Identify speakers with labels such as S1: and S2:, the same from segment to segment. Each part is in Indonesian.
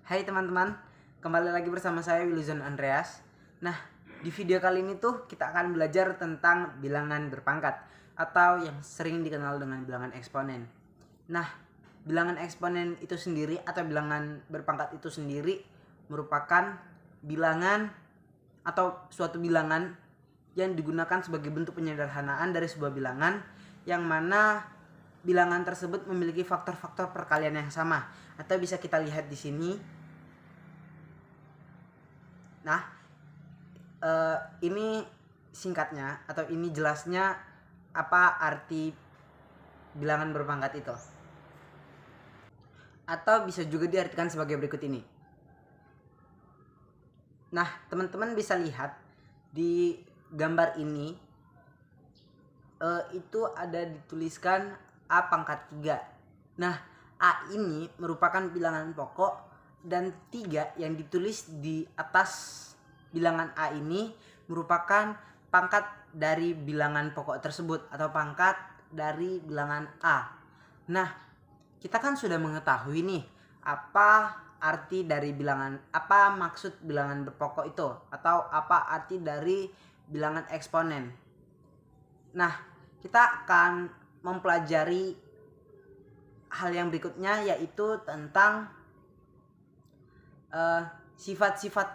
S1: Hai teman-teman, kembali lagi bersama saya Wiluzon Andreas. Nah, di video kali ini tuh kita akan belajar tentang bilangan berpangkat atau yang sering dikenal dengan bilangan eksponen. Nah, bilangan eksponen itu sendiri atau bilangan berpangkat itu sendiri merupakan bilangan atau suatu bilangan yang digunakan sebagai bentuk penyederhanaan dari sebuah bilangan yang mana bilangan tersebut memiliki faktor-faktor perkalian yang sama, atau bisa kita lihat di sini. Nah, ini singkatnya atau ini jelasnya apa arti bilangan berpangkat itu. Atau bisa juga diartikan sebagai berikut ini. Nah, teman-teman bisa lihat di gambar ini itu ada dituliskan A pangkat 3. Nah, A ini merupakan bilangan pokok dan 3 yang ditulis di atas bilangan A ini merupakan pangkat dari bilangan pokok tersebut atau pangkat dari bilangan A. Nah, kita kan sudah mengetahui nih apa arti dari bilangan, apa maksud bilangan berpokok itu atau apa arti dari bilangan eksponen. Nah, kita akan mempelajari hal yang berikutnya, yaitu tentang sifat-sifat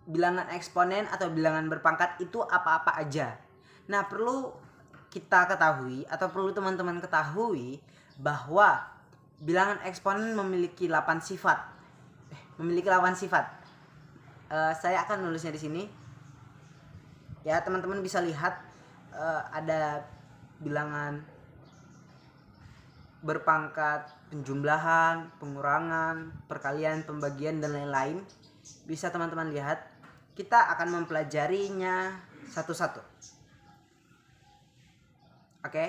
S1: bilangan eksponen atau bilangan berpangkat itu apa-apa aja. Nah, perlu kita ketahui atau perlu teman-teman ketahui bahwa bilangan eksponen memiliki 8 sifat. Saya akan nulisnya di sini. Ya, teman-teman bisa lihat ada bilangan berpangkat, penjumlahan, pengurangan, perkalian, pembagian, dan lain-lain. Bisa teman-teman lihat. Kita akan mempelajarinya satu-satu. Oke?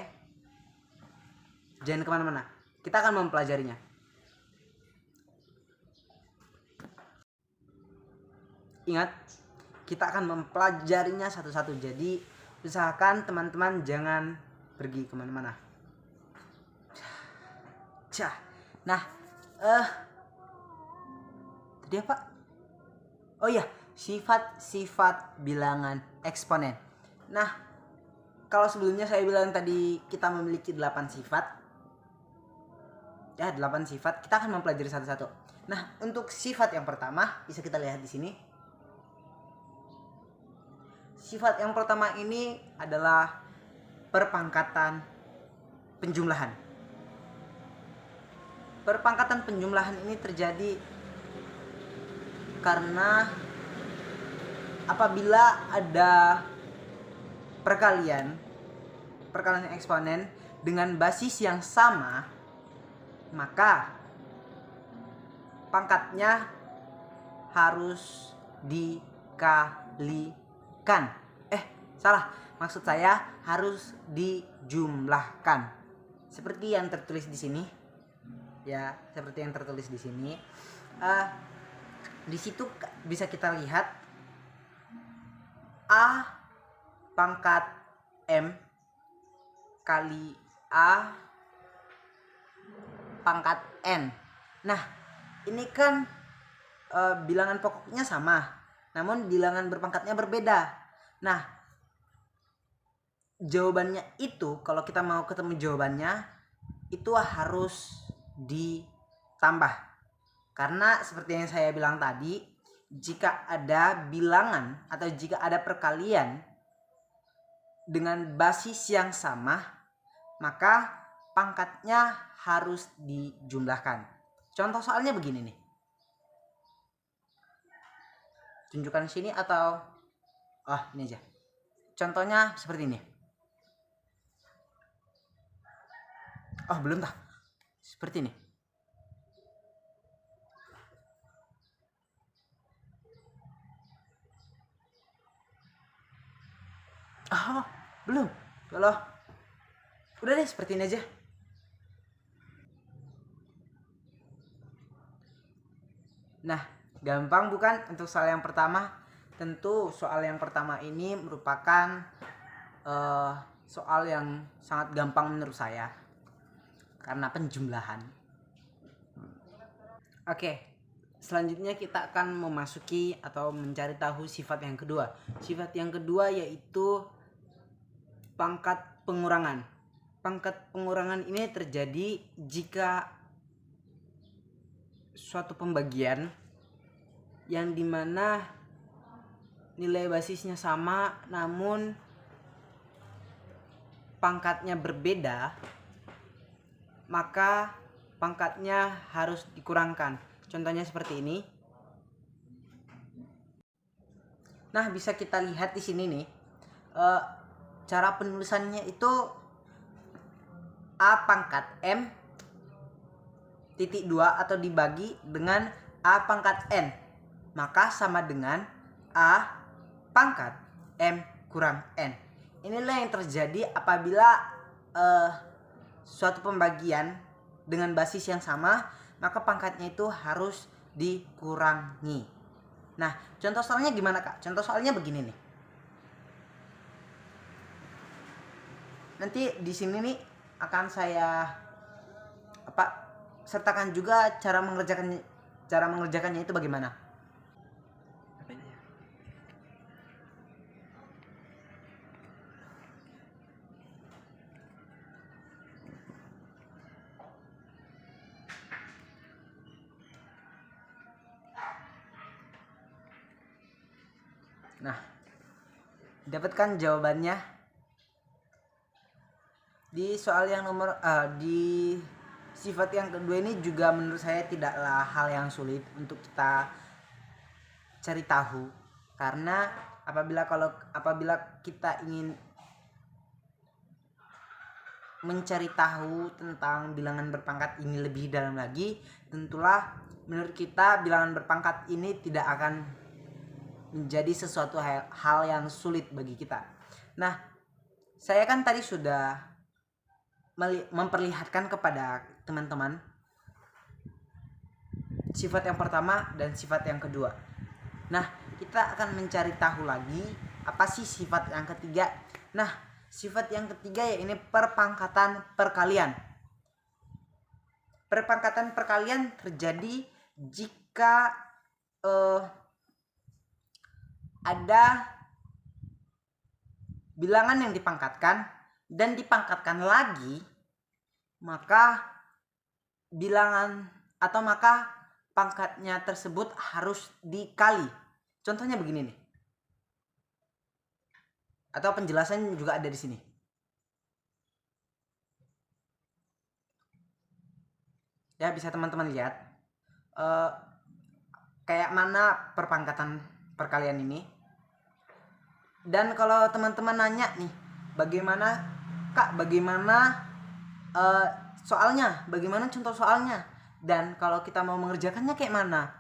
S1: Jangan kemana-mana. Kita akan mempelajarinya. Ingat, kita akan mempelajarinya satu-satu. Jadi, usahakan teman-teman jangan pergi kemana-mana. Nah, tadi apa? Oh iya, sifat-sifat bilangan eksponen. Nah, kalau sebelumnya saya bilang tadi kita memiliki 8 sifat. Ya, 8 sifat. Kita akan mempelajari satu-satu. Nah, untuk sifat yang pertama bisa kita lihat di sini. Sifat yang pertama ini adalah perpangkatan penjumlahan. Perpangkatan penjumlahan ini terjadi karena apabila ada perkalian eksponen dengan basis yang sama, maka pangkatnya harus dikalikan. Maksud saya harus dijumlahkan. Seperti yang tertulis di sini. Ya, seperti yang tertulis di sini. Di situ bisa kita lihat A pangkat M kali A pangkat N. Nah, ini kan bilangan pokoknya sama, namun bilangan berpangkatnya berbeda. Nah, jawabannya itu, kalau kita mau ketemu jawabannya, itu harus ditambah. Karena seperti yang saya bilang tadi, jika ada bilangan atau jika ada perkalian dengan basis yang sama, maka pangkatnya harus dijumlahkan. Contoh soalnya begini nih. Tunjukkan sini atau ini aja. Contohnya seperti ini. Belum tah. Seperti ini. Belum. Kalau udah deh, seperti ini aja. Nah, gampang bukan untuk soal yang pertama? Tentu soal yang pertama ini merupakan soal yang sangat gampang menurut saya karena penjumlahan. Oke, selanjutnya kita akan memasuki atau mencari tahu sifat yang kedua. Sifat yang kedua yaitu pangkat pengurangan. Pangkat pengurangan ini terjadi jika suatu pembagian yang dimana nilai basisnya sama namun pangkatnya berbeda, maka pangkatnya harus dikurangkan. Contohnya seperti ini. Nah, bisa kita lihat di sini nih. Cara penulisannya itu A pangkat M titik 2 atau dibagi dengan A pangkat N. Maka sama dengan A pangkat M kurang N. Inilah yang terjadi apabila suatu pembagian dengan basis yang sama, maka pangkatnya itu harus dikurangi. Nah, contoh soalnya gimana, Kak? Contoh soalnya begini nih. Nanti di sini nih akan saya sertakan juga cara mengerjakannya itu bagaimana. Nah, dapatkan jawabannya di soal yang di sifat yang kedua ini juga menurut saya tidaklah hal yang sulit untuk kita cari tahu, karena apabila kita ingin mencari tahu tentang bilangan berpangkat ini lebih dalam lagi, tentulah menurut kita bilangan berpangkat ini tidak akan menjadi sesuatu hal yang sulit bagi kita. Nah, saya kan tadi sudah memperlihatkan kepada teman-teman sifat yang pertama dan sifat yang kedua. Nah, kita akan mencari tahu lagi apa sih sifat yang ketiga. Nah, sifat yang ketiga ya ini perpangkatan perkalian. Perpangkatan perkalian terjadi jika ada bilangan yang dipangkatkan dan dipangkatkan lagi, maka pangkatnya tersebut harus dikali. Contohnya begini nih. Atau penjelasannya juga ada di sini. Ya, bisa teman-teman lihat kayak mana perpangkatan perkalian ini. Dan kalau teman-teman nanya nih, bagaimana Kak, bagaimana soalnya, bagaimana contoh soalnya, dan kalau kita mau mengerjakannya kayak mana,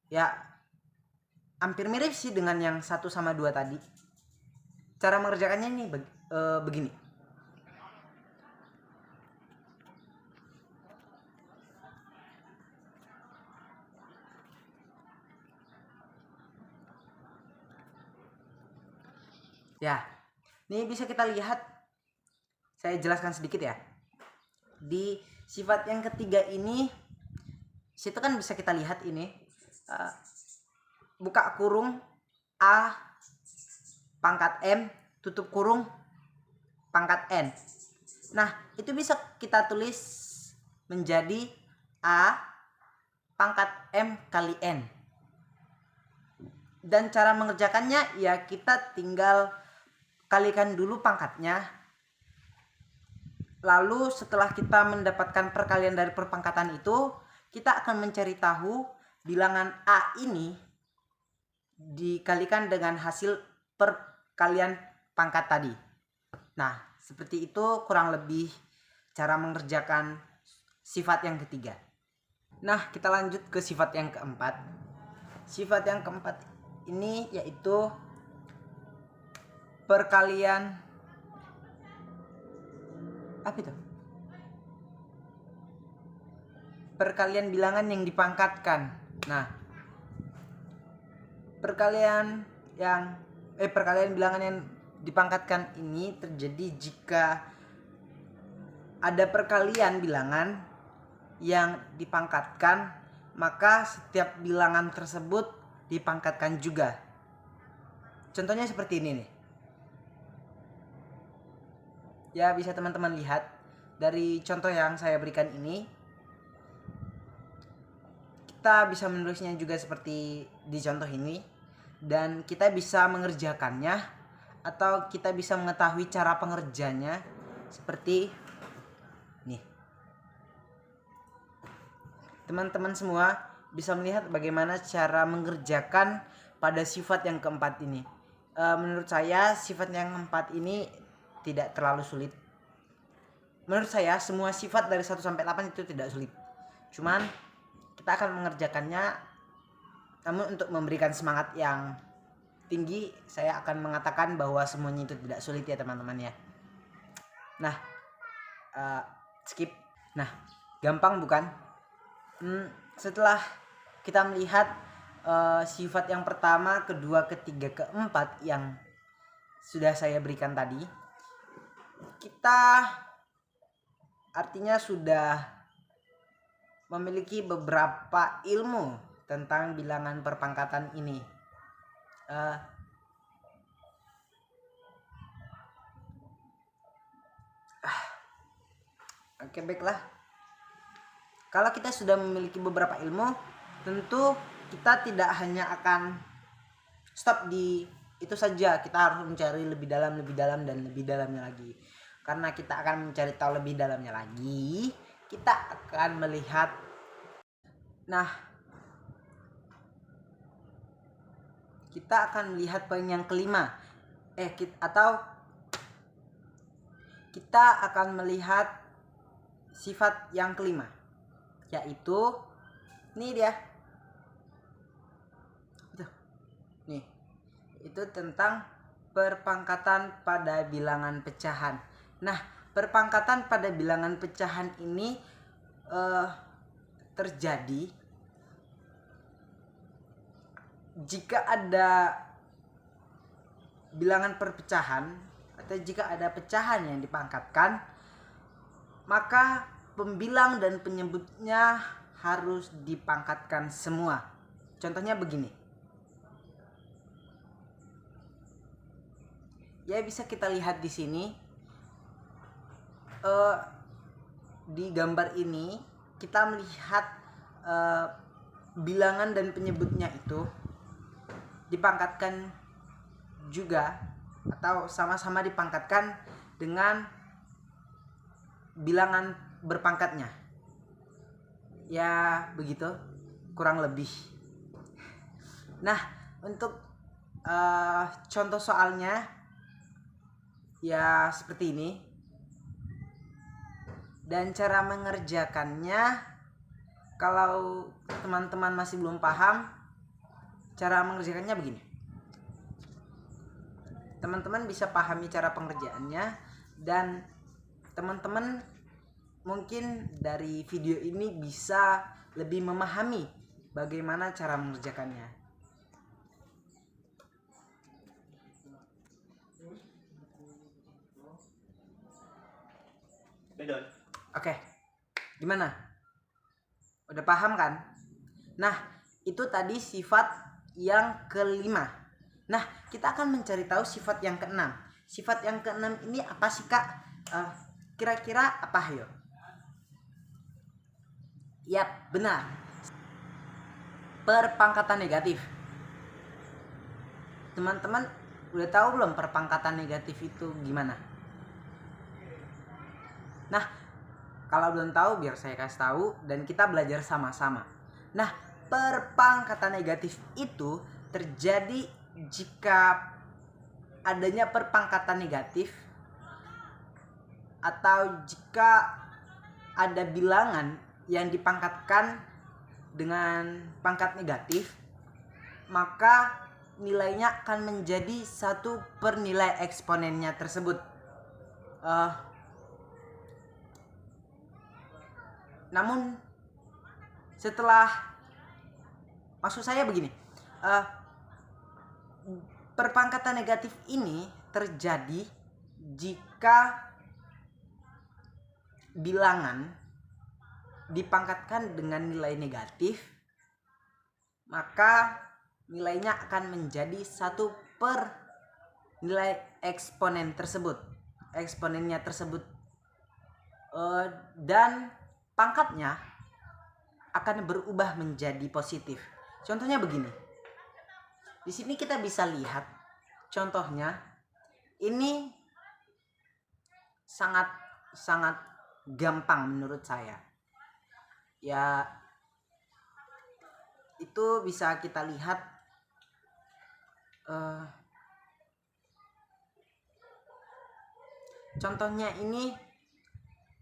S1: ya hampir mirip sih dengan yang 1 sama 2 tadi. Cara mengerjakannya ini begini. Ya, ini bisa kita lihat, saya jelaskan sedikit ya. Di sifat yang ketiga ini, situ kan bisa kita lihat ini, buka kurung A pangkat M tutup kurung pangkat N. Nah, itu bisa kita tulis menjadi A pangkat M kali N. Dan cara mengerjakannya ya kita tinggal kalikan dulu pangkatnya. Lalu setelah kita mendapatkan perkalian dari perpangkatan itu, kita akan mencari tahu bilangan A ini dikalikan dengan hasil perkalian pangkat tadi. Nah, seperti itu kurang lebih cara mengerjakan sifat yang ketiga. Nah, kita lanjut ke sifat yang keempat. Sifat yang keempat ini yaitu perkalian apa itu? Perkalian bilangan yang dipangkatkan. Nah, perkalian bilangan yang dipangkatkan ini terjadi jika ada perkalian bilangan yang dipangkatkan maka setiap bilangan tersebut dipangkatkan juga. Contohnya seperti ini nih. Ya, bisa teman-teman lihat dari contoh yang saya berikan ini. Kita bisa menulisnya juga seperti di contoh ini, dan kita bisa mengerjakannya atau kita bisa mengetahui cara pengerjanya seperti nih. Teman-teman semua bisa melihat bagaimana cara mengerjakan pada sifat yang keempat ini. Menurut saya sifat yang keempat ini tidak terlalu sulit. Menurut saya semua sifat dari 1 sampai 8 itu tidak sulit. Cuman kita akan mengerjakannya, namun untuk memberikan semangat yang tinggi saya akan mengatakan bahwa semuanya itu tidak sulit ya teman-teman ya. Nah, skip. Nah, gampang bukan? Setelah kita melihat sifat yang pertama, kedua, ketiga, keempat yang sudah saya berikan tadi, kita artinya sudah memiliki beberapa ilmu tentang bilangan perpangkatan ini. Oke, baiklah. Kalau kita sudah memiliki beberapa ilmu, tentu kita tidak hanya akan stop di itu saja. Kita harus mencari lebih dalam, dan lebih dalamnya lagi. Karena kita akan mencari tahu lebih dalamnya lagi, kita akan melihat. Nah, kita akan melihat poin yang kelima. Atau kita akan melihat sifat yang kelima, yaitu ini dia. Nih, itu tentang perpangkatan pada bilangan pecahan. Nah, perpangkatan pada bilangan pecahan ini terjadi jika ada bilangan perpecahan atau jika ada pecahan yang dipangkatkan, maka pembilang dan penyebutnya harus dipangkatkan semua. Contohnya begini. Ya, bisa kita lihat di sini. Di gambar ini kita melihat bilangan dan penyebutnya itu dipangkatkan juga atau sama-sama dipangkatkan dengan bilangan berpangkatnya. Ya, begitu kurang lebih. Nah, untuk contoh soalnya ya seperti ini. Dan cara mengerjakannya, kalau teman-teman masih belum paham, cara mengerjakannya begini. Teman-teman bisa pahami cara pengerjaannya, dan teman-teman mungkin dari video ini bisa lebih memahami bagaimana cara mengerjakannya. Oke, gimana? Udah paham kan? Nah, itu tadi sifat yang kelima. Nah, kita akan mencari tahu sifat yang keenam. Sifat yang keenam ini apa sih, Kak? Kira-kira apa, yo? Yap, benar. Perpangkatan negatif. Teman-teman udah tahu belum perpangkatan negatif itu gimana? Nah, kalau belum tahu biar saya kasih tahu dan kita belajar sama-sama. Nah, perpangkatan negatif itu terjadi jika adanya perpangkatan negatif atau jika ada bilangan yang dipangkatkan dengan pangkat negatif, maka nilainya akan menjadi 1 per nilai eksponennya tersebut. Namun maksud saya begini, perpangkatan negatif ini terjadi jika bilangan dipangkatkan dengan nilai negatif maka nilainya akan menjadi 1 per nilai eksponennya tersebut, dan pangkatnya akan berubah menjadi positif. Contohnya begini, di sini kita bisa lihat contohnya, ini sangat gampang menurut saya ya. Itu bisa kita lihat contohnya ini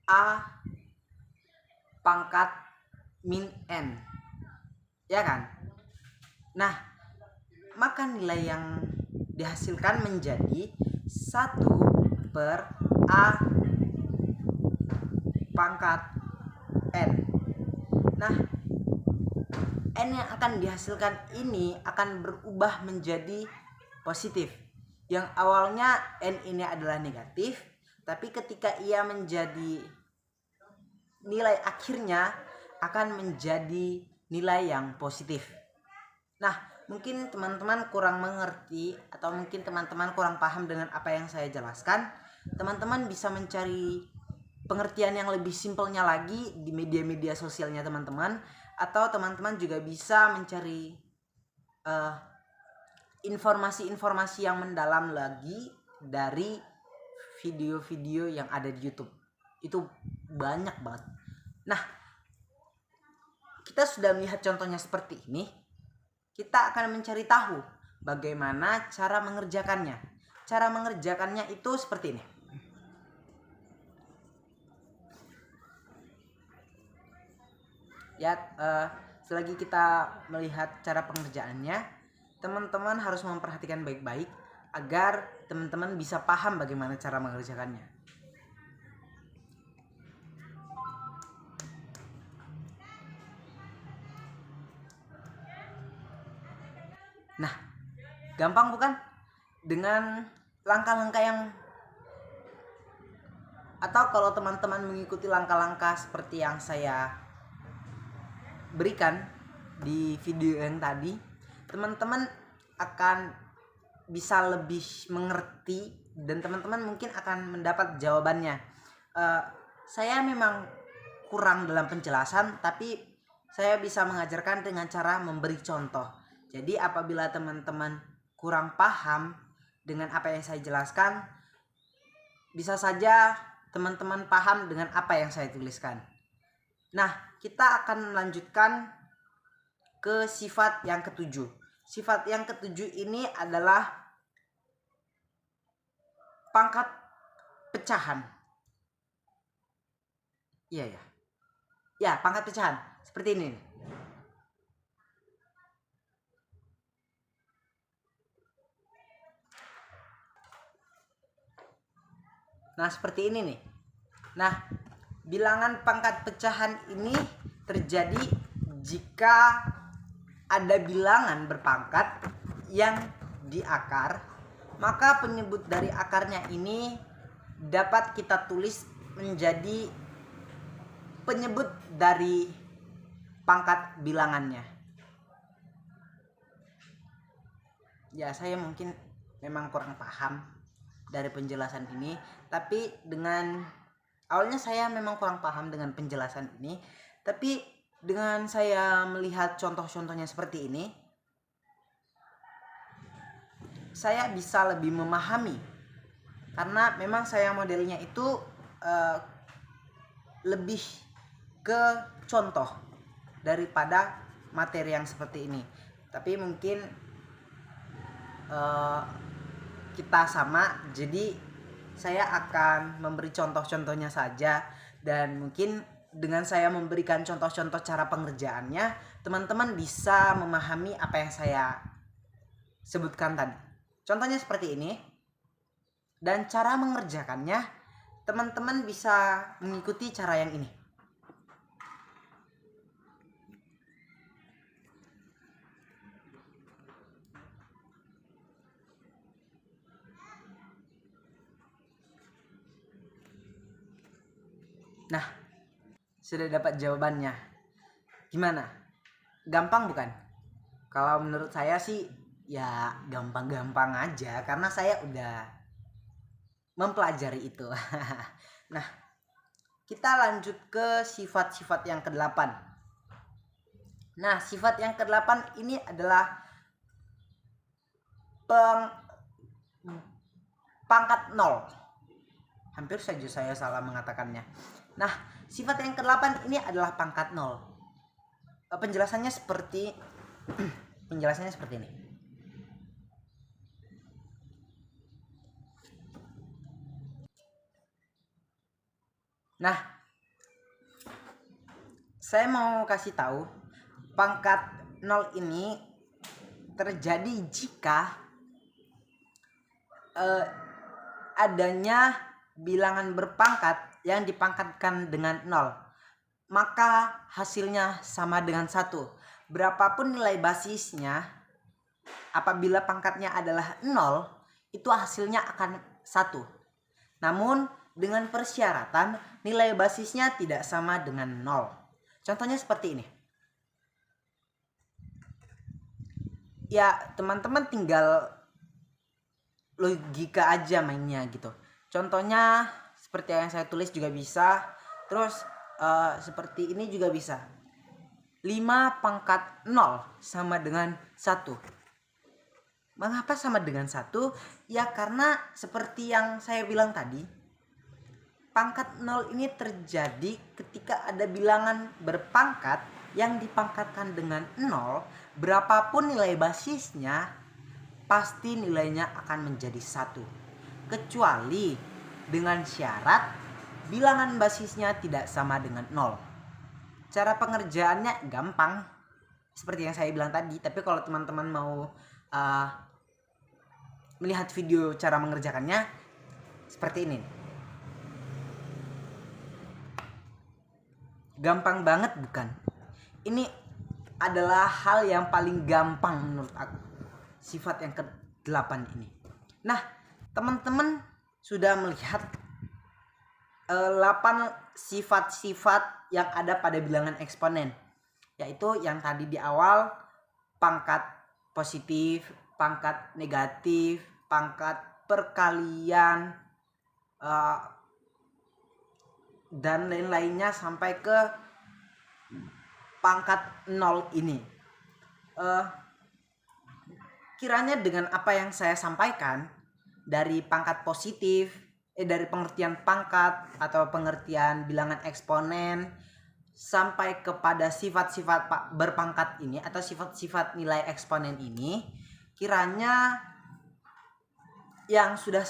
S1: A pangkat min N, ya kan? Nah, maka nilai yang dihasilkan menjadi 1 per A pangkat N. Nah, N yang akan dihasilkan ini akan berubah menjadi positif. Yang awalnya N ini adalah negatif, tapi ketika ia menjadi nilai akhirnya akan menjadi nilai yang positif. Nah, mungkin teman-teman kurang mengerti atau mungkin teman-teman kurang paham dengan apa yang saya jelaskan. Teman-teman bisa mencari pengertian yang lebih simpelnya lagi di media-media sosialnya teman-teman, atau teman-teman juga bisa mencari informasi-informasi yang mendalam lagi dari video-video yang ada di YouTube. Itu banyak banget. Nah, kita sudah melihat contohnya seperti ini. Kita akan mencari tahu bagaimana cara mengerjakannya. Cara mengerjakannya itu seperti ini. Ya, selagi kita melihat cara pengerjaannya, teman-teman harus memperhatikan baik-baik agar teman-teman bisa paham bagaimana cara mengerjakannya. Nah, gampang bukan? Dengan langkah-langkah yang, atau kalau teman-teman mengikuti langkah-langkah seperti yang saya berikan di video yang tadi, teman-teman akan bisa lebih mengerti dan teman-teman mungkin akan mendapat jawabannya. Saya memang kurang dalam penjelasan, tapi saya bisa mengajarkan dengan cara memberi contoh. Jadi apabila teman-teman kurang paham dengan apa yang saya jelaskan, bisa saja teman-teman paham dengan apa yang saya tuliskan. Nah, kita akan melanjutkan ke sifat yang ketujuh. Sifat yang ketujuh ini adalah pangkat pecahan. Iya ya. Ya, pangkat pecahan. Seperti ini. Nah, seperti ini nih. Nah, bilangan pangkat pecahan ini terjadi jika ada bilangan berpangkat yang di akar, maka penyebut dari akarnya ini dapat kita tulis menjadi penyebut dari pangkat bilangannya. Ya, saya mungkin memang kurang paham dari penjelasan ini, tapi dengan awalnya saya memang kurang paham dengan penjelasan ini, tapi dengan saya melihat contoh-contohnya seperti ini, saya bisa lebih memahami, karena memang saya modelnya itu lebih ke contoh daripada materi yang seperti ini. Tapi mungkin kita sama, jadi saya akan memberi contoh-contohnya saja, dan mungkin dengan saya memberikan contoh-contoh cara pengerjaannya, teman-teman bisa memahami apa yang saya sebutkan tadi. Contohnya seperti ini, dan cara mengerjakannya teman-teman bisa mengikuti cara yang ini. Nah, sudah dapat jawabannya. Gimana? Gampang bukan? Kalau menurut saya sih ya gampang-gampang aja karena saya udah mempelajari itu. Nah, kita lanjut ke sifat-sifat yang ke-8. Nah, sifat yang ke-8 ini adalah pangkat 0. Hampir saja saya salah mengatakannya. Nah, sifat yang ke-8 ini adalah pangkat 0. Penjelasannya seperti ini. Nah, saya mau kasih tahu pangkat 0 ini terjadi jika adanya bilangan berpangkat yang dipangkatkan dengan 0, maka hasilnya sama dengan 1. Berapapun nilai basisnya, apabila pangkatnya adalah 0, itu hasilnya akan 1. Namun dengan persyaratan nilai basisnya tidak sama dengan 0. Contohnya seperti ini. Ya, teman-teman tinggal logika aja mainnya gitu. Contohnya seperti yang saya tulis juga bisa. Terus seperti ini juga bisa. 5 pangkat 0 sama dengan 1. Mengapa sama dengan 1? Ya karena seperti yang saya bilang tadi, pangkat 0 ini terjadi ketika ada bilangan berpangkat yang dipangkatkan dengan 0, berapapun nilai basisnya, pasti nilainya akan menjadi 1. Kecuali dengan syarat bilangan basisnya tidak sama dengan 0. Cara pengerjaannya gampang, seperti yang saya bilang tadi. Tapi kalau teman-teman mau melihat video cara mengerjakannya, seperti ini. Gampang banget bukan? Ini adalah hal yang paling gampang menurut aku, sifat yang ke-8 ini. Nah, teman-teman sudah melihat 8 sifat-sifat yang ada pada bilangan eksponen, yaitu yang tadi di awal, pangkat positif, pangkat negatif, pangkat perkalian, dan lain-lainnya sampai ke pangkat 0 ini. Kiranya dengan apa yang saya sampaikan dari pangkat positif, dari pengertian pangkat atau pengertian bilangan eksponen sampai kepada sifat-sifat berpangkat ini atau sifat-sifat nilai eksponen ini, kiranya yang sudah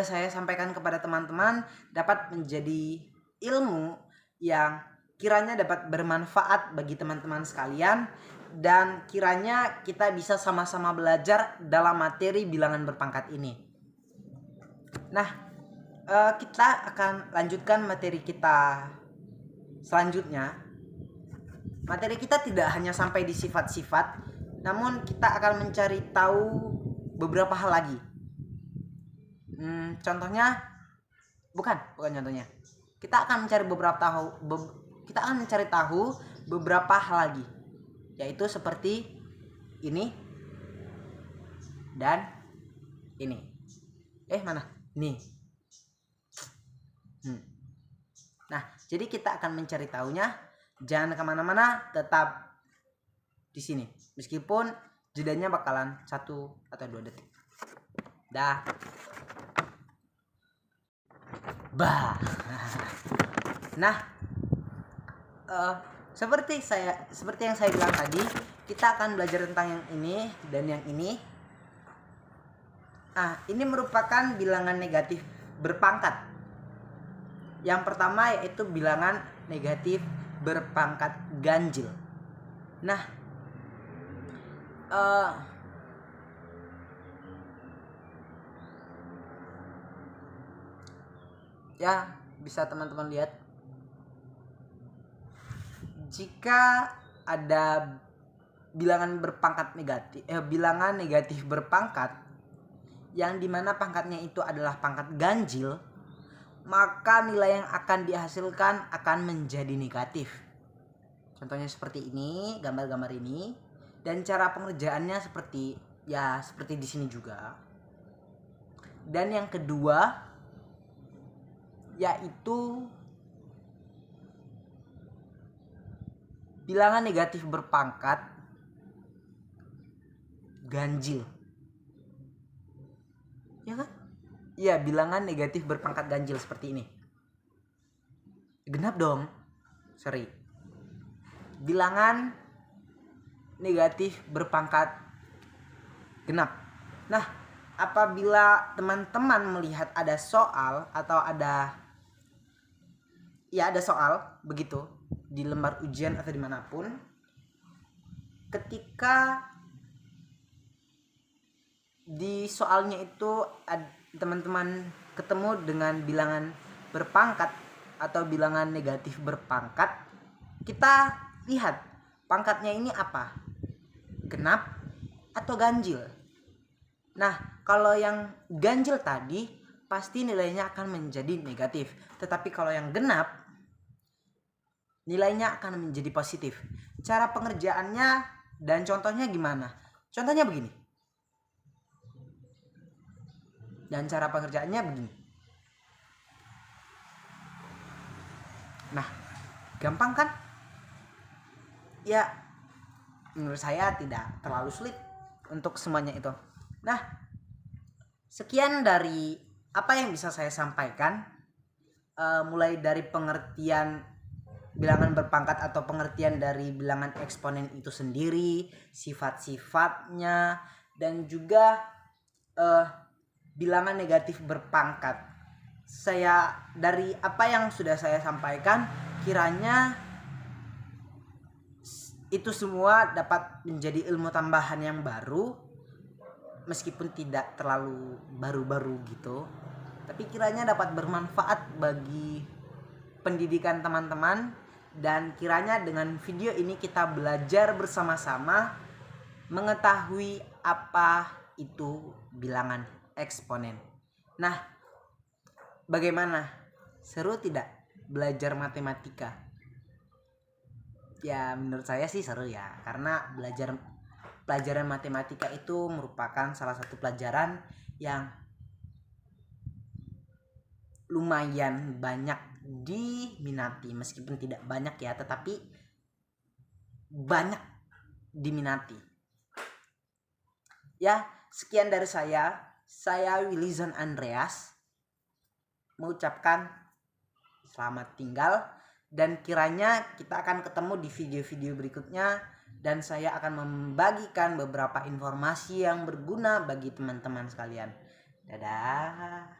S1: saya sampaikan kepada teman-teman dapat menjadi ilmu yang kiranya dapat bermanfaat bagi teman-teman sekalian, dan kiranya kita bisa sama-sama belajar dalam materi bilangan berpangkat ini. Nah, kita akan lanjutkan materi kita selanjutnya. Materi kita tidak hanya sampai di sifat-sifat, namun kita akan mencari tahu beberapa hal lagi. Contohnya, bukan contohnya. Kita akan mencari beberapa hal lagi, yaitu seperti ini dan ini. Mana? Nih. Nah, jadi kita akan mencari tahunya. Jangan kemana-mana, tetap di sini. Meskipun jedanya bakalan 1 atau 2 detik. Dah. Bah. Nah, seperti yang saya bilang tadi, kita akan belajar tentang yang ini dan yang ini. Ini merupakan bilangan negatif berpangkat. Yang pertama yaitu bilangan negatif berpangkat ganjil. Nah, ya bisa teman-teman lihat, jika ada bilangan negatif berpangkat yang dimana pangkatnya itu adalah pangkat ganjil, maka nilai yang akan dihasilkan akan menjadi negatif. Contohnya seperti ini, gambar-gambar ini. Dan cara pengerjaannya seperti di sini juga. Dan yang kedua yaitu bilangan negatif berpangkat ganjil. Ya kan? Iya, bilangan negatif berpangkat ganjil seperti ini. Genap dong. Sorry. Bilangan negatif berpangkat genap. Nah, apabila teman-teman melihat ada soal atau ada soal begitu di lembar ujian atau dimanapun, ketika di soalnya itu teman-teman ketemu dengan bilangan berpangkat atau bilangan negatif berpangkat, kita lihat pangkatnya ini apa, genap atau ganjil. Nah, kalau yang ganjil tadi pasti nilainya akan menjadi negatif, tetapi kalau yang genap nilainya akan menjadi positif. Cara pengerjaannya dan contohnya gimana? Contohnya begini. Dan cara pengerjaannya begini. Nah, gampang kan? Ya, menurut saya tidak terlalu sulit untuk semuanya itu. Nah, sekian dari apa yang bisa saya sampaikan, mulai dari pengertian bilangan berpangkat atau pengertian dari bilangan eksponen itu sendiri, sifat-sifatnya, dan juga bilangan negatif berpangkat. Saya dari apa yang sudah saya sampaikan, kiranya itu semua dapat menjadi ilmu tambahan yang baru, meskipun tidak terlalu baru-baru gitu, tapi kiranya dapat bermanfaat bagi pendidikan teman-teman. Dan kiranya dengan video ini kita belajar bersama-sama mengetahui apa itu bilangan eksponen. Nah, bagaimana? Seru tidak belajar matematika? Ya, menurut saya sih seru ya, karena pelajaran matematika itu merupakan salah satu pelajaran yang lumayan banyak diminati, meskipun tidak banyak ya, tetapi banyak diminati. Ya, sekian dari saya Willizon Andreas mengucapkan selamat tinggal, dan kiranya kita akan ketemu di video-video berikutnya, dan saya akan membagikan beberapa informasi yang berguna bagi teman-teman sekalian. Dadah.